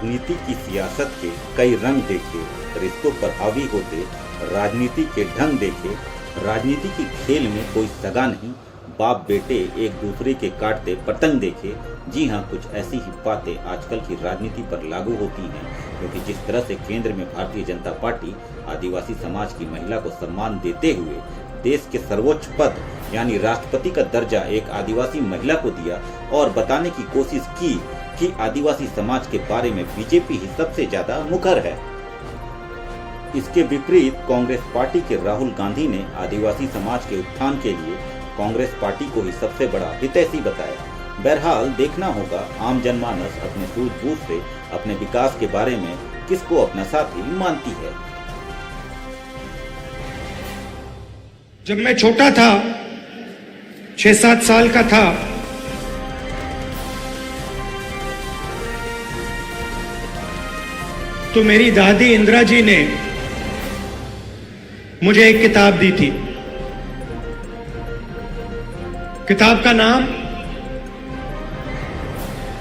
राजनीति की सियासत के कई रंग देखे, रिश्तों पर हावी होते राजनीति के ढंग देखे। राजनीति की खेल में कोई सगा नहीं, बाप बेटे एक दूसरे के काटते पतंग देखे। जी हाँ, कुछ ऐसी ही बातें आजकल की राजनीति पर लागू होती हैं, क्योंकि जिस तरह से केंद्र में भारतीय जनता पार्टी आदिवासी समाज की महिला को सम्मान देते हुए देश के सर्वोच्च पद यानी राष्ट्रपति का दर्जा एक आदिवासी महिला को दिया और बताने की कोशिश की कि आदिवासी समाज के बारे में बीजेपी ही सबसे ज्यादा मुखर है। इसके विपरीत कांग्रेस पार्टी के राहुल गांधी ने आदिवासी समाज के उत्थान के लिए कांग्रेस पार्टी को ही सबसे बड़ा हितैषी बताया। बहरहाल देखना होगा आम जनमानस अपने सूझबूझ से अपने विकास के बारे में किसको अपना साथी मानती है। जब मैं छोटा था, 6-7 साल का था, तो मेरी दादी इंदिरा जी ने मुझे एक किताब दी थी। किताब का नाम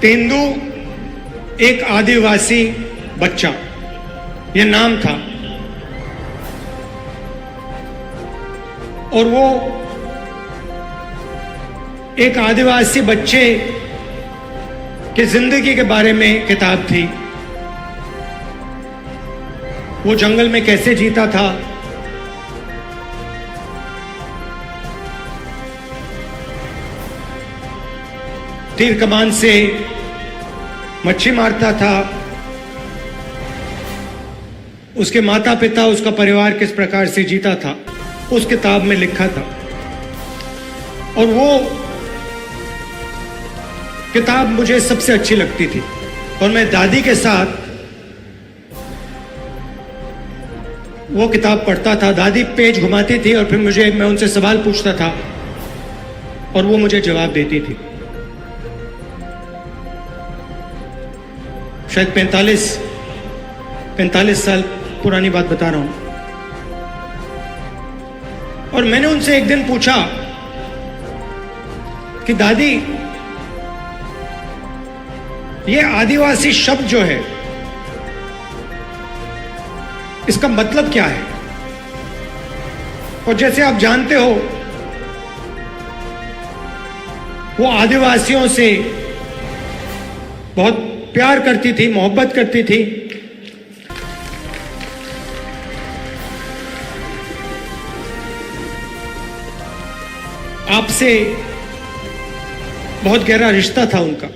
तेंदू एक आदिवासी बच्चा, यह नाम था। और वो एक आदिवासी बच्चे की जिंदगी के बारे में किताब थी। वो जंगल में कैसे जीता था, तीर कमान से मच्छी मारता था, उसके माता पिता, उसका परिवार किस प्रकार से जीता था, उस किताब में लिखा था। और वो किताब मुझे सबसे अच्छी लगती थी और मैं दादी के साथ वो किताब पढ़ता था। दादी पेज घुमाती थी और फिर मैं उनसे सवाल पूछता था और वो मुझे जवाब देती थी। शायद 45 साल पुरानी बात बता रहा हूं। और मैंने उनसे एक दिन पूछा कि दादी, ये आदिवासी शब्द जो है, इसका मतलब क्या है? और जैसे आप जानते हो, वो आदिवासियों से बहुत प्यार करती थी, मोहब्बत करती थी। आपसे बहुत गहरा रिश्ता था उनका।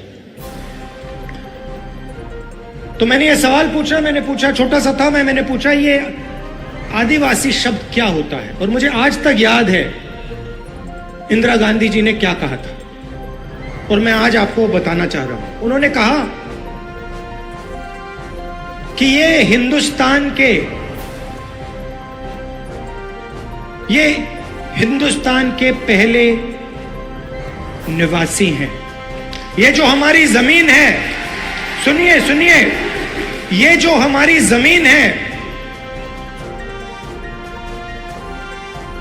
तो मैंने ये सवाल पूछा, छोटा सा था मैंने पूछा, ये आदिवासी शब्द क्या होता है? और मुझे आज तक याद है इंदिरा गांधी जी ने क्या कहा था, और मैं आज आपको बताना चाह रहा हूं। उन्होंने कहा कि ये हिंदुस्तान के पहले निवासी हैं। ये जो हमारी जमीन है, सुनिए, ये जो हमारी जमीन है,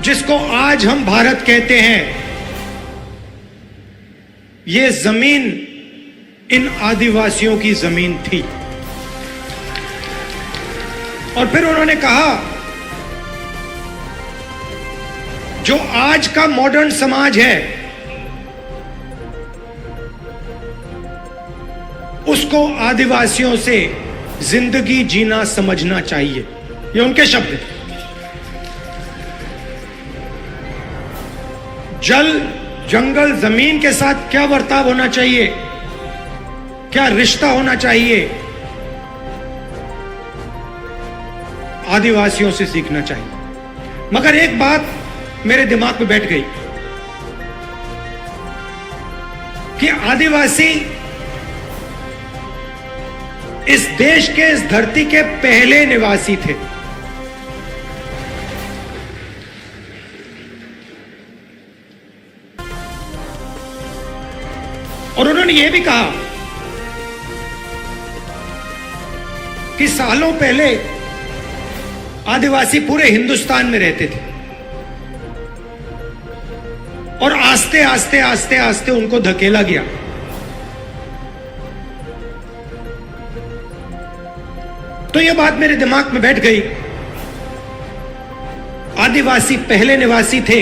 जिसको आज हम भारत कहते हैं, ये जमीन इन आदिवासियों की जमीन थी। और फिर उन्होंने कहा, जो आज का मॉडर्न समाज है, उसको आदिवासियों से जिंदगी जीना समझना चाहिए। ये उनके शब्द हैं। जल, जंगल, जमीन के साथ क्या बर्ताव होना चाहिए, क्या रिश्ता होना चाहिए, आदिवासियों से सीखना चाहिए। मगर एक बात मेरे दिमाग में बैठ गई कि आदिवासी इस देश के, इस धरती के पहले निवासी थे। और उन्होंने यह भी कहा कि सालों पहले आदिवासी पूरे हिंदुस्तान में रहते थे और आस्ते आस्ते आस्ते आस्ते उनको धकेला गया। तो यह बात मेरे दिमाग में बैठ गई। आदिवासी पहले निवासी थे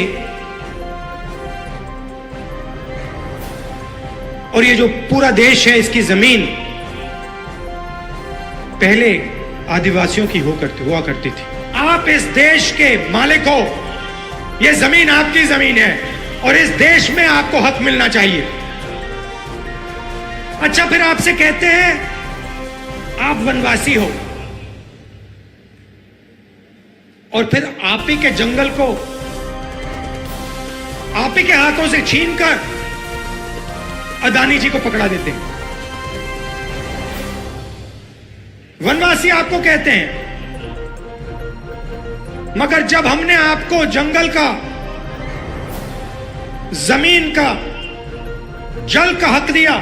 और ये जो पूरा देश है, इसकी जमीन पहले आदिवासियों की हुआ करती थी। आप इस देश के मालिक हो, यह जमीन आपकी जमीन है और इस देश में आपको हक मिलना चाहिए। अच्छा, फिर आपसे कहते हैं आप वनवासी हो और फिर आप ही के जंगल को आप ही के हाथों से छीनकर अदानी जी को पकड़ा देते हैं। वनवासी आपको कहते हैं, मगर जब हमने आपको जंगल का, जमीन का, जल का हक दिया,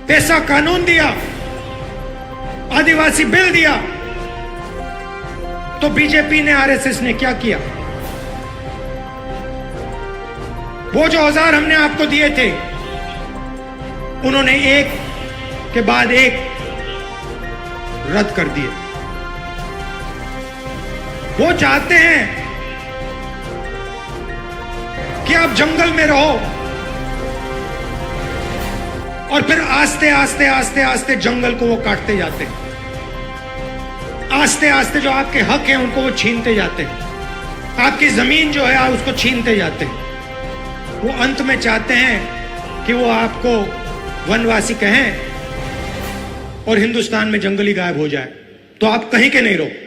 पैसा कानून दिया, आदिवासी बिल दिया, तो बीजेपी ने, आरएसएस ने क्या किया? वो जो औजार हमने आपको दिए थे, उन्होंने एक के बाद एक रद्द कर दिए। वो चाहते हैं कि आप जंगल में रहो और फिर आस्ते आस्ते आस्ते आस्ते जंगल को वो काटते जाते हैं। आस्ते आस्ते जो आपके हक हैं उनको वो छीनते जाते हैं। आपकी जमीन जो है उसको छीनते जाते हैं। वो अंत में चाहते हैं कि वो आपको वनवासी कहें और हिंदुस्तान में जंगली गायब हो जाए, तो आप कहीं के नहीं रहो।